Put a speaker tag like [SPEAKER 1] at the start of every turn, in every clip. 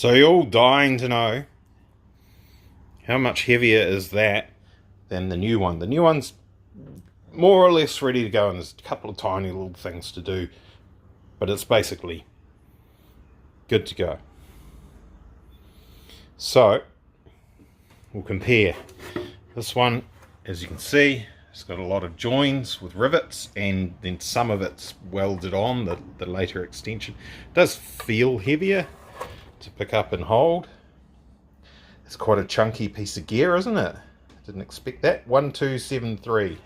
[SPEAKER 1] So you're all dying to know how much heavier is that than the new one. The new one's more or less ready to go, and there's a couple of tiny little things to do, but it's basically good to go. So we'll compare. This one, as you can see, it's got a lot of joins with rivets, and then some of it's welded on, the later extension. It does feel heavier to pick up and hold. It's quite a chunky piece of gear, isn't it? Didn't expect that. 1273.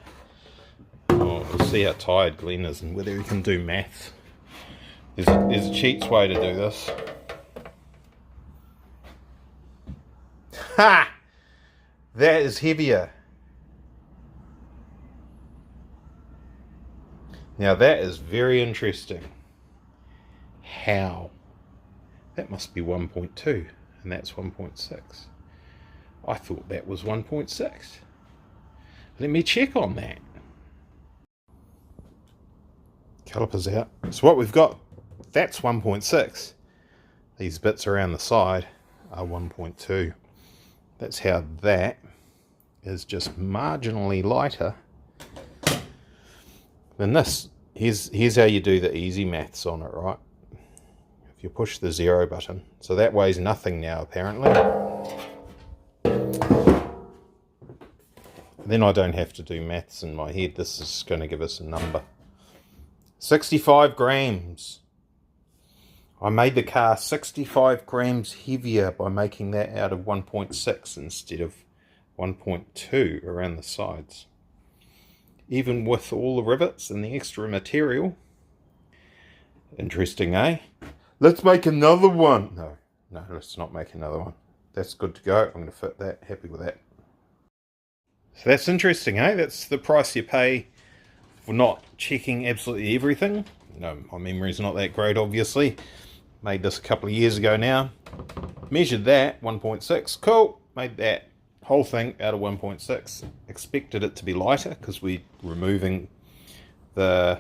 [SPEAKER 1] Oh, we'll see how tired Glenn is and whether he can do maths. There's a cheats way to do this. Ha! That is heavier. Now that is very interesting. How? That must be 1.2 and that's 1.6. I thought that was 1.6. Let me check on that. Calipers out. So what we've got, that's 1.6. These bits around the side are 1.2. That's how that is just marginally lighter than this. Here's how you do the easy maths on it, right? If you push the 0 button, so that weighs nothing now apparently. Then I don't have to do maths in my head. This is going to give us a number. 65 grams. I made the car 65 grams heavier by making that out of 1.6 instead of 1.2 around the sides. Even with all the rivets and the extra material. Interesting, eh? Let's make another one. No, let's not make another one. That's good to go. I'm going to fit that. Happy with that. So that's interesting, eh? That's the price you pay for not checking absolutely everything. No, my memory's not that great, obviously. Made this a couple of years ago now. Measured that, 1.6. Cool. Made that whole thing out of 1.6. Expected it to be lighter because we're removing the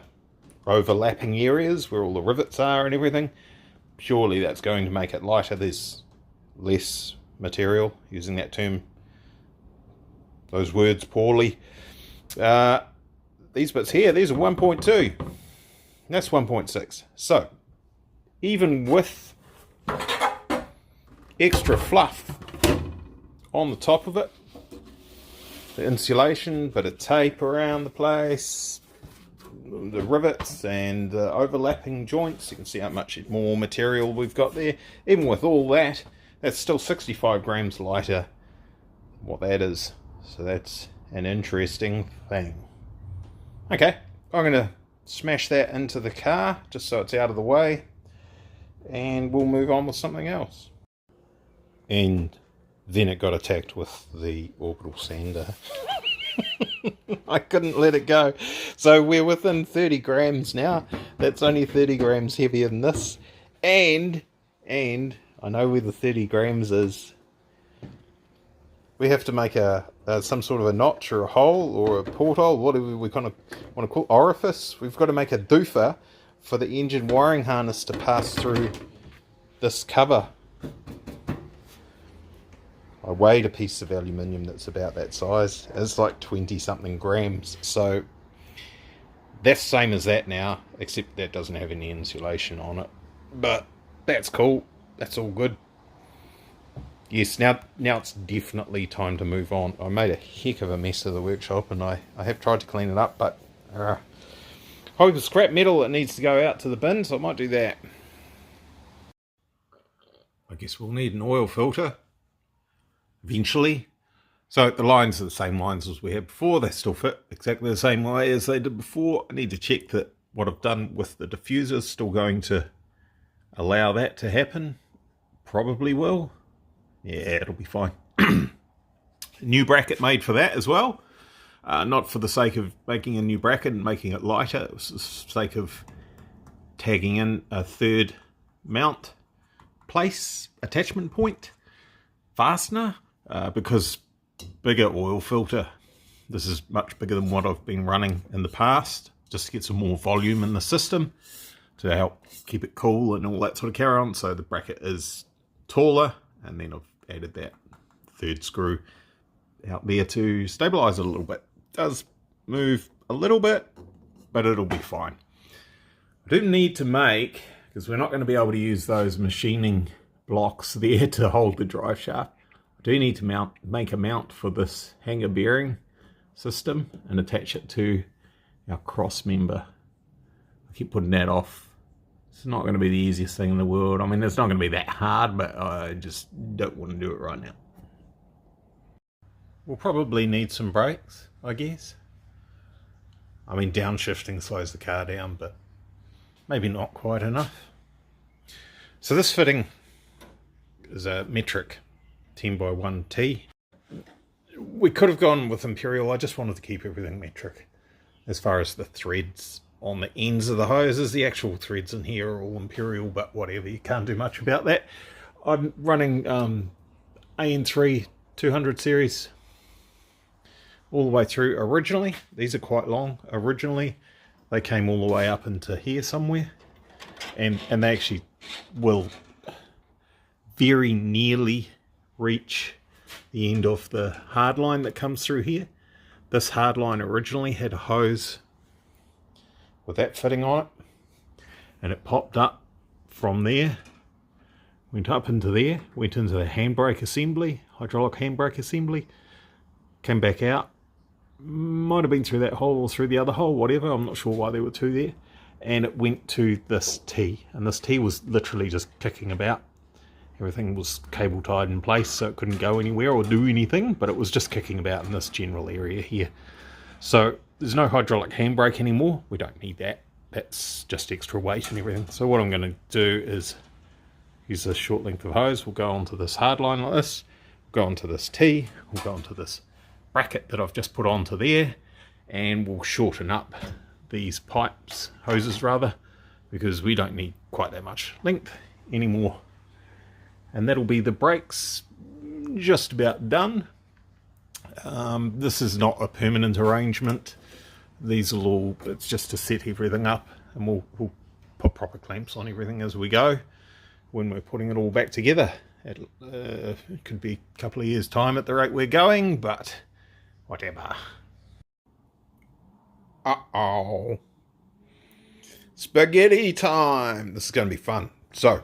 [SPEAKER 1] overlapping areas where all the rivets are and everything. Surely that's going to make it lighter. There's less material, using that term, those words poorly. These bits here, these are 1.2. That's 1.6. So, even with extra fluff on the top of it, the insulation, bit of tape around the place, the rivets and the overlapping joints, you can see how much more material we've got there. Even with all that, that's still 65 grams lighter than what that is. So that's an interesting thing. Okay, I'm going to smash that into the car just so it's out of the way, and we'll move on with something else. And then it got attacked with the orbital sander. I couldn't let it go. So we're within 30 grams now. That's only 30 grams heavier than this. And I know where the 30 grams is. We have to make some sort of a notch or a hole or a porthole, whatever we kind of want to call orifice. We've got to make a doofer for the engine wiring harness to pass through this cover. I weighed a piece of aluminium that's about that size. It's like 20 something grams. So that's the same as that now, except that doesn't have any insulation on it. But that's cool. That's all good. Yes, now it's definitely time to move on. I made a heck of a mess of the workshop, and I have tried to clean it up, but probably scrap metal that needs to go out to the bin, so I might do that. I guess we'll need an oil filter eventually. So the lines are the same lines as we had before. They still fit exactly the same way as they did before. I need to check that what I've done with the diffuser is still going to allow that to happen. Probably will. Yeah, it'll be fine. New bracket made for that as well. Not for the sake of making a new bracket and making it lighter. It was the sake of tagging in a third mount place, attachment point, fastener, because bigger oil filter. This is much bigger than what I've been running in the past, just to get some more volume in the system to help keep it cool and all that sort of carry on. So the bracket is taller, and then I've added that third screw out there to stabilize it a little bit. It does move a little bit, but it'll be fine. I do need to make, because we're not going to be able to use those machining blocks there to hold the drive shaft, I do need to make a mount for this hanger bearing system and attach it to our cross member. I keep putting that off. It's not going to be the easiest thing in the world. I mean, it's not going to be that hard, but I just don't want to do it right now. We'll probably need some brakes, I guess. I mean, downshifting slows the car down, but maybe not quite enough. So this fitting is a metric 10x1T. We could have gone with Imperial. I just wanted to keep everything metric. As far as the threads on the ends of the hoses, the actual threads in here are all Imperial, but whatever, you can't do much about that. I'm running AN3 200 series all the way through originally. These are quite long. Originally, they came all the way up into here somewhere, and they actually will very nearly reach the end of the hard line that comes through here. This hard line originally had a hose with that fitting on it, and it popped up from there, went up into there, went into the handbrake assembly, hydraulic handbrake assembly, came back out, might have been through that hole or through the other hole, whatever, I'm not sure why there were two there, and it went to this T, and this T was literally just kicking about. Everything was cable tied in place, so it couldn't go anywhere or do anything, but it was just kicking about in this general area here. So there's no hydraulic handbrake anymore. We don't need that. That's just extra weight and everything. So what I'm going to do is use this short length of hose. We'll go onto this hard line like this. We'll go onto this T. We'll go onto this bracket that I've just put onto there, and we'll shorten up these pipes, hoses rather, because we don't need quite that much length anymore. And that'll be the brakes just about done. This is not a permanent arrangement. These will all, it's just to set everything up, and we'll put proper clamps on everything as we go when we're putting it all back together. It could be a couple of years' time at the rate we're going, but whatever. Uh-oh. Spaghetti time! This is going to be fun. So,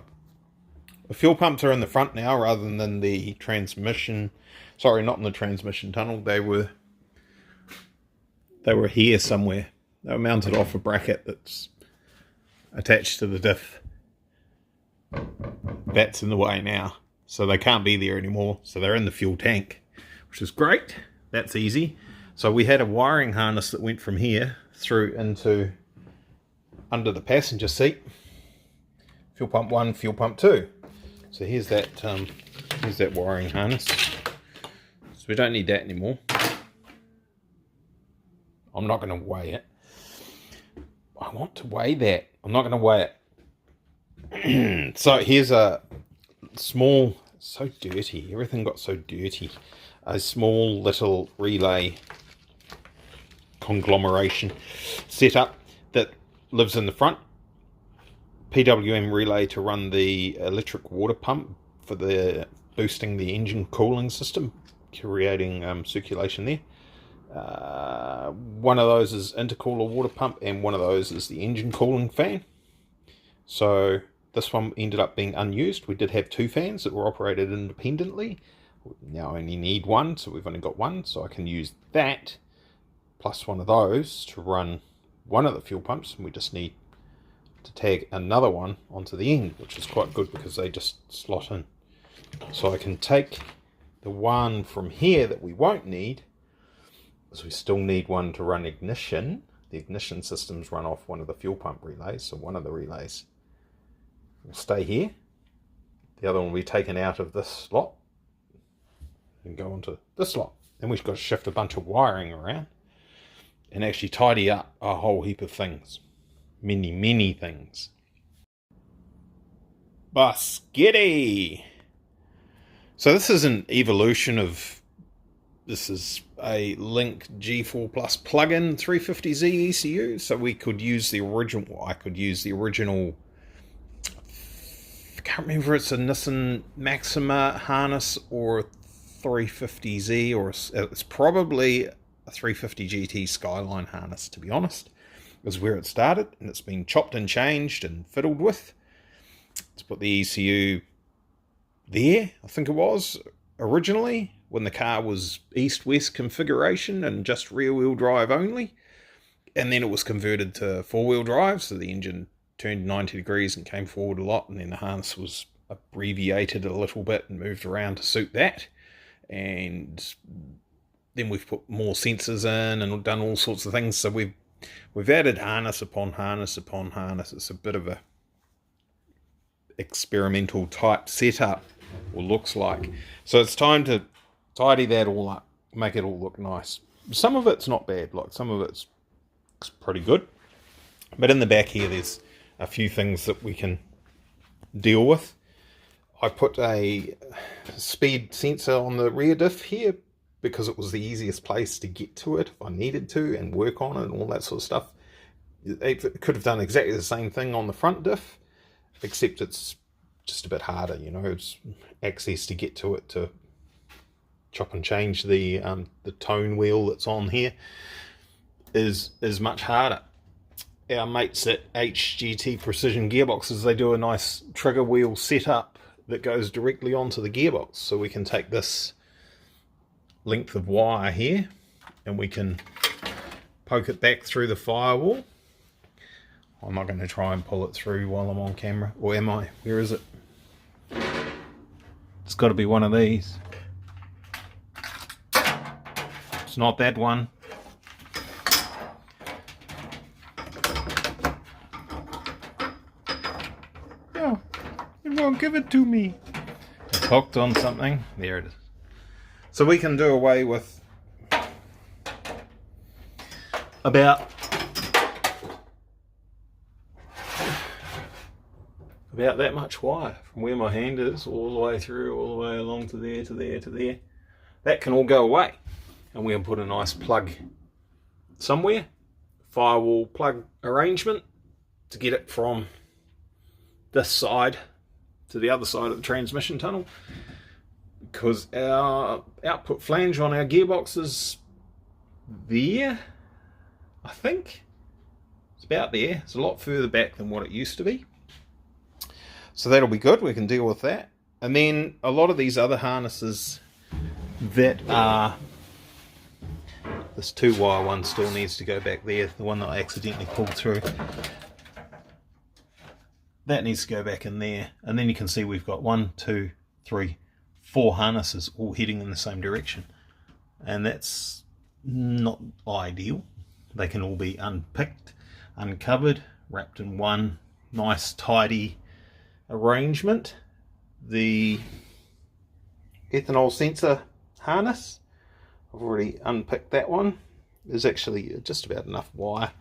[SPEAKER 1] the fuel pumps are in the front now rather than the transmission. Sorry, not in the transmission tunnel. They were here somewhere. They were mounted off a bracket that's attached to the diff. That's in the way now. So they can't be there anymore. So they're in the fuel tank, which is great. That's easy. So we had a wiring harness that went from here through into under the passenger seat. Fuel pump 1, fuel pump 2. So here's that wiring harness. So we don't need that anymore. I'm not going to weigh it. I want to weigh that. I'm not going to weigh it. So here's a small, so dirty. Everything got so dirty. A small little relay conglomeration setup that lives in the front. PWM relay to run the electric water pump for the boosting the engine cooling system, creating circulation there. One of those is intercooler water pump, and one of those is the engine cooling fan. So this one ended up being unused. We did have two fans that were operated independently. Now I only need one, so we've only got one, so I can use that plus one of those to run one of the fuel pumps, and we just need to tag another one onto the end, which is quite good because they just slot in. So I can take the one from here that we won't need, because we still need one to run ignition. The ignition systems run off one of the fuel pump relays, so one of the relays will stay here. The other one will be taken out of this slot and go onto this slot. Then we've got to shift a bunch of wiring around and actually tidy up a whole heap of things. Many things. Basketti! So this is an evolution of, this is a Link G4 Plus plug-in 350Z ECU. So we could use the original, I could use the original can't remember if it's a Nissan Maxima harness or 350Z, or it's probably a 350 GT Skyline harness, to be honest, is where it started, and it's been chopped and changed and fiddled with. Let's put the ECU there, I think it was, originally, when the car was east-west configuration and just rear-wheel drive only. And then it was converted to four-wheel drive, so the engine turned 90 degrees and came forward a lot, and then the harness was abbreviated a little bit and moved around to suit that. And then we've put more sensors in and done all sorts of things. So we've added harness upon harness upon harness. It's a bit of a experimental type setup, or looks like. So it's time to tidy that all up, make it all look nice. Some of it's not bad, like some of it's pretty good. But in the back here, there's a few things that we can deal with. I put a speed sensor on the rear diff here because it was the easiest place to get to it if I needed to and work on it and all that sort of stuff. It could have done exactly the same thing on the front diff, except it's just a bit harder, you know. It's access to get to it, to chop and change the tone wheel that's on here is much harder. Our mates at HGT Precision Gearboxes, they do a nice trigger wheel setup that goes directly onto the gearbox, so we can take this length of wire here and we can poke it back through the firewall. I'm not going to try and pull it through while I'm on camera, or am I? Where is it? It's got to be one of these. It's not that one. No, it won't give it to me. It's hooked on something. There it is. So we can do away with about that much wire from where my hand is all the way through, all the way along to there, to there, to there. That can all go away, and we'll put a nice plug somewhere, firewall plug arrangement, to get it from this side to the other side of the transmission tunnel, because our output flange on our gearbox is there, I think. It's about there. It's a lot further back than what it used to be. So that'll be good, we can deal with that. And then a lot of these other harnesses that are, this 2-wire one still needs to go back there, the one that I accidentally pulled through. That needs to go back in there. And then you can see we've got 1, 2, 3, 4 harnesses all heading in the same direction. And that's not ideal. They can all be unpicked, uncovered, wrapped in one nice tidy arrangement. The ethanol sensor harness, I've already unpicked that one. There's actually just about enough wire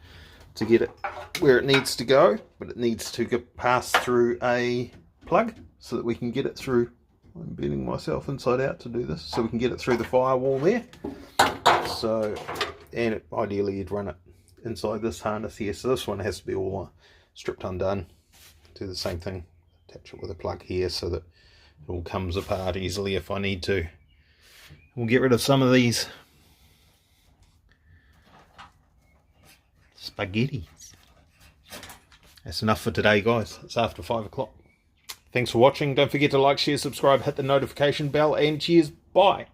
[SPEAKER 1] to get it where it needs to go, but it needs to pass through a plug so that we can get it through. I'm bending myself inside out to do this, so we can get it through the firewall there. So, and ideally you'd run it inside this harness here. So this one has to be all stripped undone. Do the same thing, attach it with a plug here so that it all comes apart easily if I need to. We'll get rid of some of these spaghettis. That's enough for today, guys. It's after 5 o'clock. Thanks for watching. Don't forget to like, share, subscribe, hit the notification bell, and cheers. Bye.